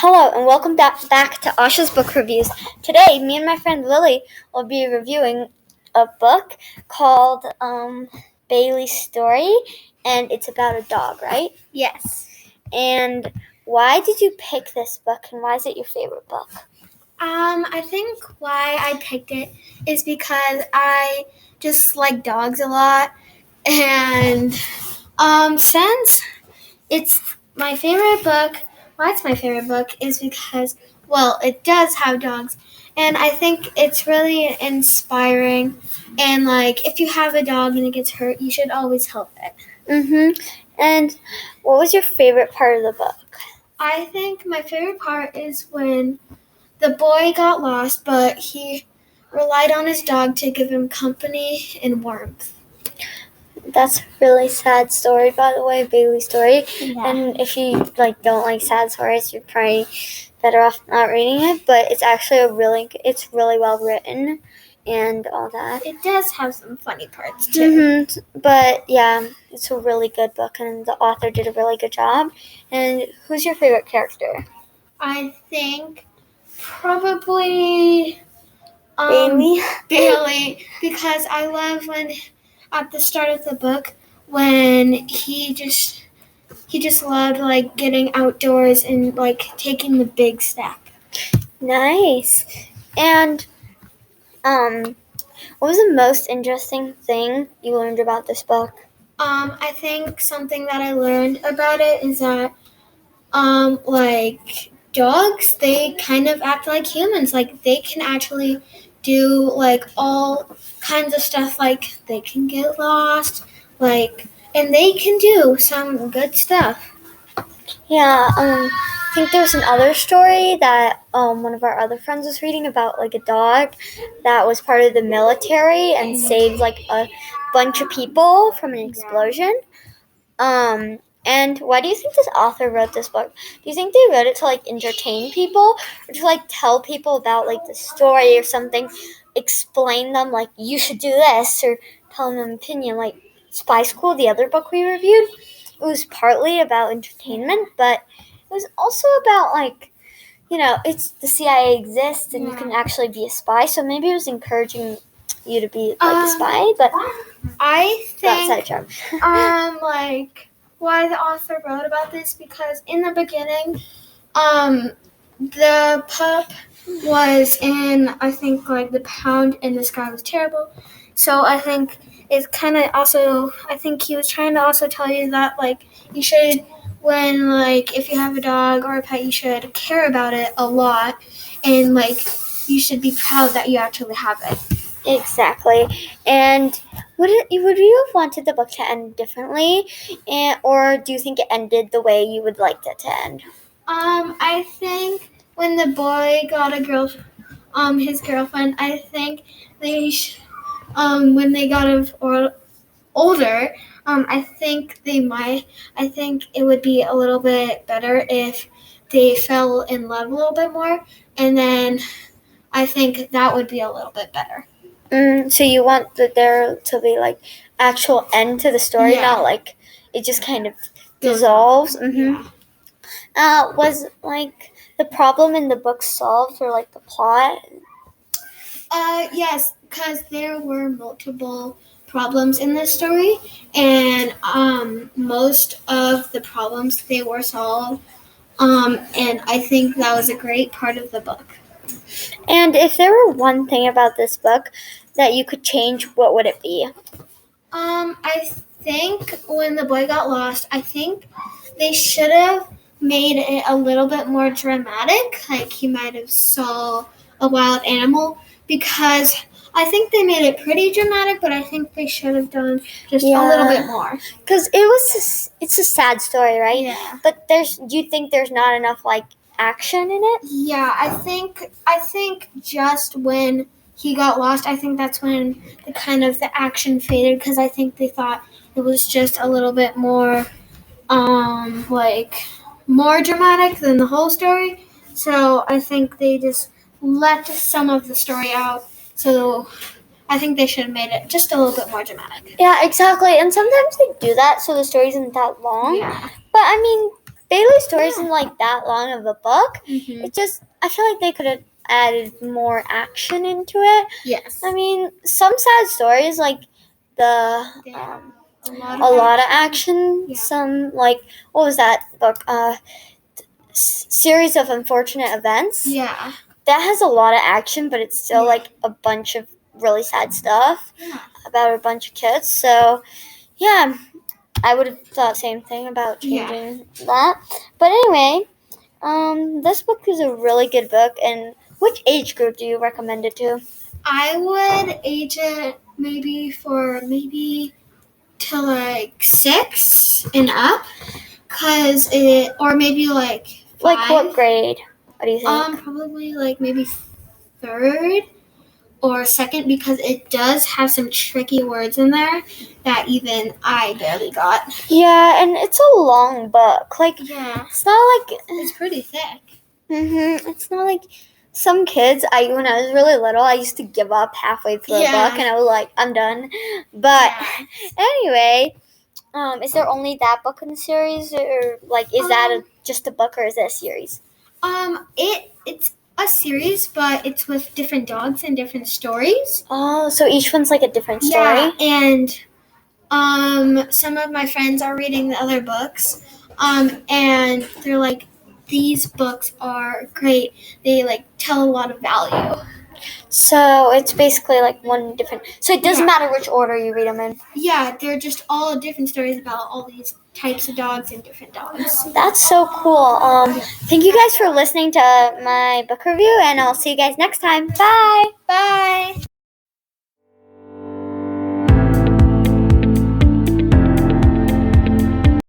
Hello and welcome back to Asha's Book Reviews. Today, me and my friend Lily will be reviewing a book called Bailey's Story, and it's about a dog, right? Yes. And why did you pick this book, and why is it your favorite book? I think why I picked it is because I just like dogs a lot, and since it's my favorite book, why it's my favorite book is because, well, it does have dogs, and I think it's really inspiring, and like, if you have a dog and it gets hurt, you should always help it. And what was your favorite part of the book? I think my favorite part is when the boy got lost, but he relied on his dog to give him company and warmth. That's a really sad story, by the way, Bailey's Story. Yeah. And if you don't like sad stories, you're probably better off not reading it. But it's actually it's really well written, and all that. It does have some funny parts too. But yeah, it's a really good book, and the author did a really good job. And who's your favorite character? I think probably Bailey, because I love when at the start of the book when he just loved like getting outdoors and like taking the big step. Nice. And what was the most interesting thing you learned about this book? I think something that I learned about it is that like dogs, they kind of act like humans. Like they can actually do like all kinds of stuff. Like they can get lost, and they can do some good stuff. Yeah, I think there's another story that one of our other friends was reading about, like a dog that was part of the military and saved like a bunch of people from an explosion. And why do you think this author wrote this book? Do you think they wrote it to like entertain people, or to like tell people about like the story or something, explain them like you should do this, or tell them an opinion? Like Spy School, the other book we reviewed, it was partly about entertainment, but it was also about like, it's the CIA exists and you can actually be a spy. So maybe it was encouraging you to be like a spy, but I think sidetracked. Why the author wrote about this, because in the beginning, the pup was in, I think, like the pound, and this guy was terrible. So I think it's kind of also, I think he was trying to also tell you that like you should, when like if you have a dog or a pet, you should care about it a lot, and like you should be proud that you actually have it. Exactly. And would you have wanted the book to end differently, or do you think it ended the way you would like it to end? I think when the boy got his girlfriend, I think when they got older, I think it would be a little bit better if they fell in love a little bit more, and then I think that would be a little bit better. So you want there to be like actual end to the story, Yeah. not like it just kind of dissolves. Yeah. Was like the problem in the book solved, or like the plot? Yes, because there were multiple problems in this story, and most of the problems, they were solved. And I think that was a great part of the book. And if there were one thing about this book that you could change, what would it be? I think when the boy got lost, I think they should have made it a little bit more dramatic, like he might have saw a wild animal, because I think they made it pretty dramatic, but I think they should have done just a little bit more. Because it's a sad story, right? Yeah. But do you think there's not enough like action in it? Yeah, I think just when he got lost, I think that's when the action faded, because I think they thought it was just a little bit more more dramatic than the whole story. So I think they just left some of the story out. So I think they should have made it just a little bit more dramatic. Yeah, exactly. And sometimes they do that so the story isn't that long. Yeah. But I mean, Bailey Story Yeah. isn't like that long of a book. Mm-hmm. It just, I feel like they could have added more action into it. Yes. I mean, some sad stories like the They have a lot of action. Yeah. Some like what was that book? Series of Unfortunate Events. Yeah. That has a lot of action, but it's still Yeah. like a bunch of really sad stuff Yeah. about a bunch of kids. So yeah, I would have thought same thing about changing that. But anyway, this book is a really good book. And which age group do you recommend it to? I would age it maybe to like 6 and up, or maybe like 5. Like what grade? What do you think? Probably like maybe 3rd or 2nd, because it does have some tricky words in there that even I barely got. Yeah, and it's a long book. Like Yeah, it's not like it's pretty thick. it's not like some kids. When I was really little, I used to give up halfway through a book, and I was like, I'm done. But anyway, is there only that book in the series, or like is that just a book, or is it a series? It's a series, but it's with different dogs and different stories. Oh, so each one's like a different story. Yeah, and some of my friends are reading the other books, and they're like, these books are great. They like tell a lot of value. So it's basically like one different. So it doesn't matter which order you read them in. Yeah, they're just all different stories about all these types of dogs and different dogs. That's so cool. Thank you guys for listening to my book review, and I'll see you guys next time. Bye. Bye.